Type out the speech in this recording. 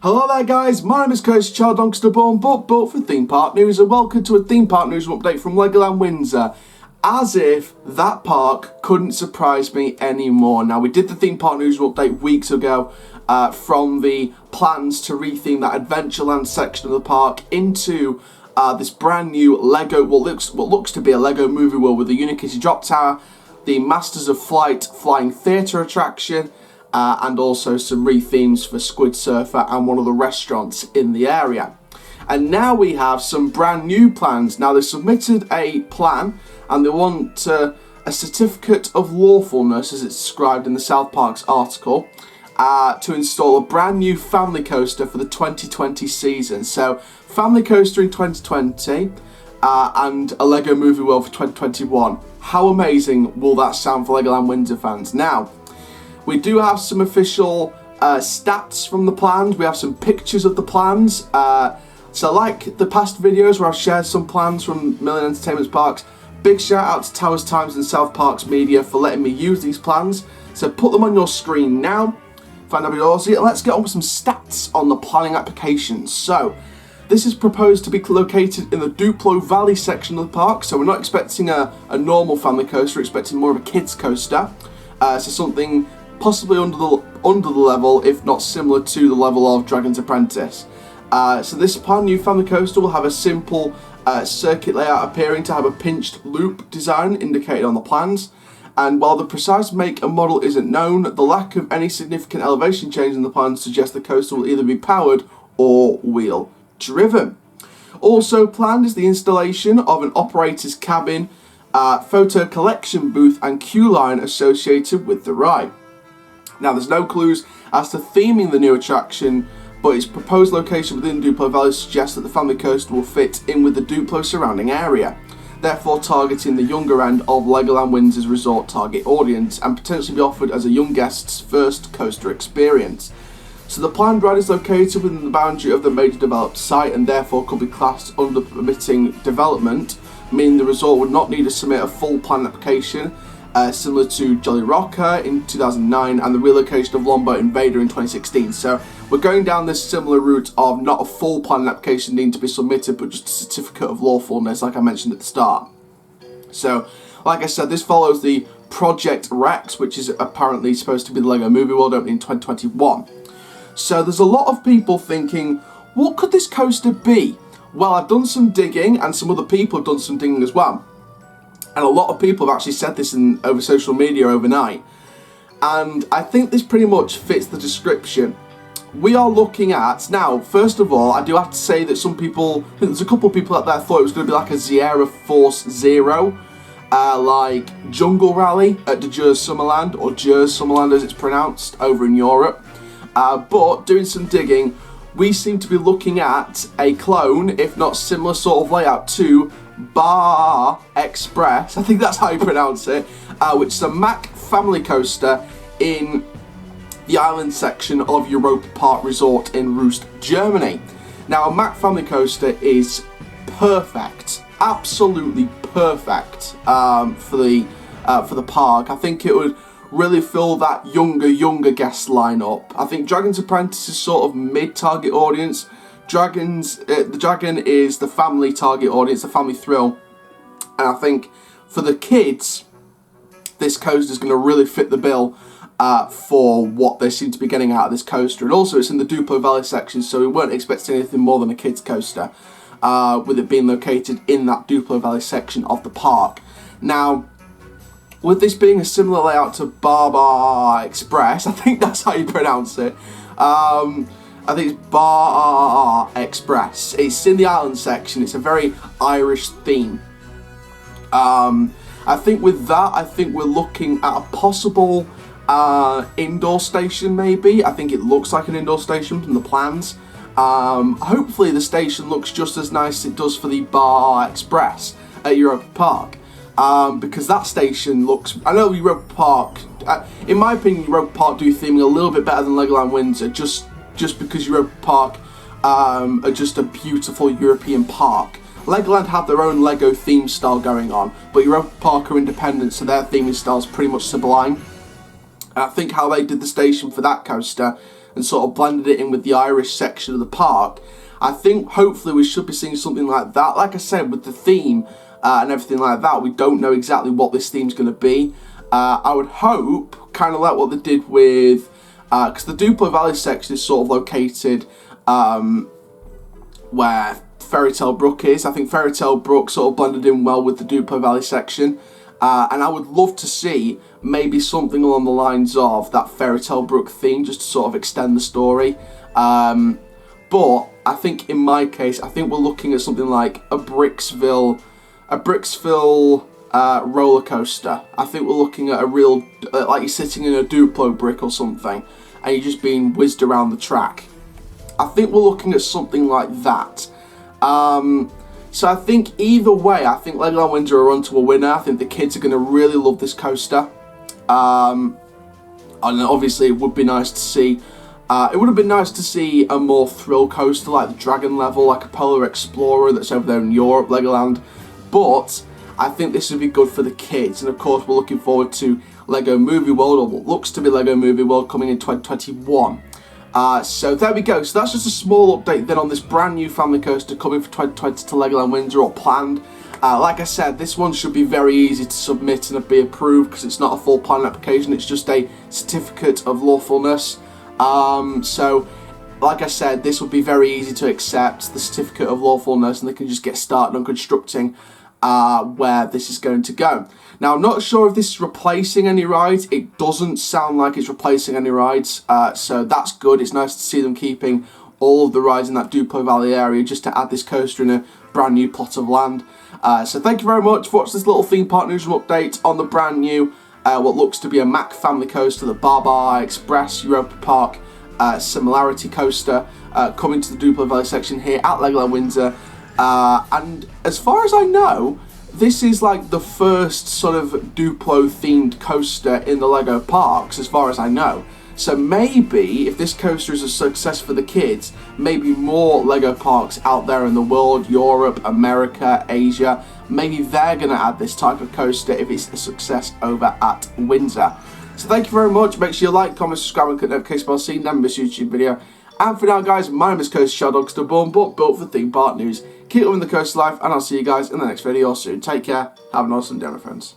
Hello there guys, my name is Curtis Child Doncaster Born, but for Theme Park News, and welcome to a Theme Park Newsroom update from Legoland Windsor. As if that park couldn't surprise me anymore. Now, we did the Theme Park Newsroom update weeks ago from the plans to retheme that Adventureland section of the park into this brand new Lego, what looks to be a Lego movie world with the Unikitty Drop Tower, the Masters of Flight flying theatre attraction, and also some rethemes for Squid Surfer and one of the restaurants in the area. And now we have some brand new plans. Now, they submitted a plan and they want a certificate of lawfulness, as it's described in the South Park's article, to install a brand new family coaster for the 2020 season. So, family coaster in 2020 and a Lego Movie World for 2021. How amazing will that sound for Legoland Windsor fans? Now, we do have some official stats from the plans. We have some pictures of the plans. So like the past videos where I've shared some plans from Million Entertainment Parks, big shout out to Towers Times and South Parks Media for letting me use these plans. So put them on your screen now. Find out what let's get on with some stats on the planning applications. So this is proposed to be located in the Duplo Valley section of the park. So we're not expecting a normal family coaster, we're expecting more of a kids coaster. So something possibly under the level, if not similar to the level of Dragon's Apprentice. So this brand new family coaster will have a simple circuit layout, appearing to have a pinched loop design indicated on the plans. And while the precise make and model isn't known, the lack of any significant elevation change in the plans suggests the coaster will either be powered or wheel driven. Also planned is the installation of an operator's cabin, photo collection booth and queue line associated with the ride. Now, there's no clues as to theming the new attraction, but its proposed location within Duplo Valley suggests that the family coaster will fit in with the Duplo surrounding area, therefore targeting the younger end of Legoland Windsor's resort target audience and potentially be offered as a young guest's first coaster experience. So the planned ride is located within the boundary of the major developed site and therefore could be classed under permitting development, meaning the resort would not need to submit a full plan application, similar to Jolly Rocker in 2009 and the relocation of Longboat Invader in 2016. So we're going down this similar route of not a full plan application needing to be submitted, but just a certificate of lawfulness, like I mentioned at the start. So, like I said, this follows the Project Rex, which is apparently supposed to be the Lego Movie World opening in 2021. So there's a lot of people thinking, what could this coaster be? Well, I've done some digging and some other people have done some digging as well. And a lot of people have actually said this over social media overnight. And I think this pretty much fits the description. We are looking at, now, first of all, I do have to say that some people, I think there's a couple of people out there thought it was going to be like a Sierra Force Zero, like Jungle Rally at the Jers Summerland, or Jers Summerland as it's pronounced, over in Europe. But doing some digging, we seem to be looking at a clone, if not similar sort of layout to Bar Express, I think that's how you pronounce it, which is a Mack family coaster in the island section of Europa Park Resort in Rust, Germany. Now, a Mack family coaster is perfect, absolutely perfect for the park. I think it would really fill that younger guest lineup. I think Dragon's Apprentice is sort of mid-target audience. The Dragon is the family target audience, the family thrill. And I think for the kids, this coaster is going to really fit the bill for what they seem to be getting out of this coaster. And also it's in the Duplo Valley section, so we weren't expecting anything more than a kids coaster, with it being located in that Duplo Valley section of the park. Now, with this being a similar layout to Bar Express, I think that's how you pronounce it. I think it's Bar Express. It's in the island section. It's a very Irish theme. I think with that, I think we're looking at a possible indoor station maybe. I think it looks like an indoor station from the plans. Hopefully the station looks just as nice as it does for the Bar Express at Europa Park. Because that station looks, I know Europa Park, in my opinion, Europa Park do theming a little bit better than Legoland Windsor, just because Europa Park are just a beautiful European park. Legoland have their own Lego theme style going on, but Europa Park are independent, so their theming style is pretty much sublime. And I think how they did the station for that coaster and sort of blended it in with the Irish section of the park. I think hopefully we should be seeing something like that. Like I said, with the theme and everything like that, we don't know exactly what this theme's going to be. I would hope, kind of like what they did with, because the Duplo Valley section is sort of located where Fairy Tale Brook is. I think Fairy Tale Brook sort of blended in well with the Duplo Valley section. And I would love to see maybe something along the lines of that Fairy Tale Brook theme, just to sort of extend the story. But I think in my case, I think we're looking at something like a Bricksville roller coaster. I think we're looking at a real, like you're sitting in a Duplo brick or something, and you're just being whizzed around the track. I think we're looking at something like that. So I think either way, I think Legoland Windsor are onto a winner. I think the kids are going to really love this coaster. And obviously it would be nice to see, it would have been nice to see a more thrill coaster like the Dragon level, like a Polar Explorer that's over there in Europe, Legoland. But I think this would be good for the kids. And of course we're looking forward to Lego Movie World, or what looks to be Lego Movie World, coming in 2021. So there we go. So that's just a small update then on this brand new family coaster coming for 2020 to Legoland Windsor, or planned. Like I said, this one should be very easy to submit and be approved because it's not a full plan application, it's just a certificate of lawfulness. So like I said, this will be very easy to accept, the certificate of lawfulness, and they can just get started on constructing where this is going to go. Now, I'm not sure if this is replacing any rides. It doesn't sound like it's replacing any rides, so that's good. It's nice to see them keeping all of the rides in that Duplo Valley area just to add this coaster in a brand new plot of land. So thank you very much for watching this little theme park newsroom update on the brand new, what looks to be a Mack family coaster, the Baba Express Europa Park Similarity Coaster, coming to the Duplo Valley section here at Legoland Windsor. And as far as I know, this is like the first sort of Duplo themed coaster in the Lego parks, as far as I know. So maybe if this coaster is a success for the kids, maybe more Lego parks out there in the world, Europe, America, Asia, maybe they're going to add this type of coaster if it's a success over at Windsor. So thank you very much. Make sure you like, comment, subscribe, and click the notification bell so you never miss a YouTube video. And for now, guys, my name is Coaster Childogster, born but built for Theme Park News. Keep living the coaster life, and I'll see you guys in the next video soon. Take care. Have an awesome day, my friends.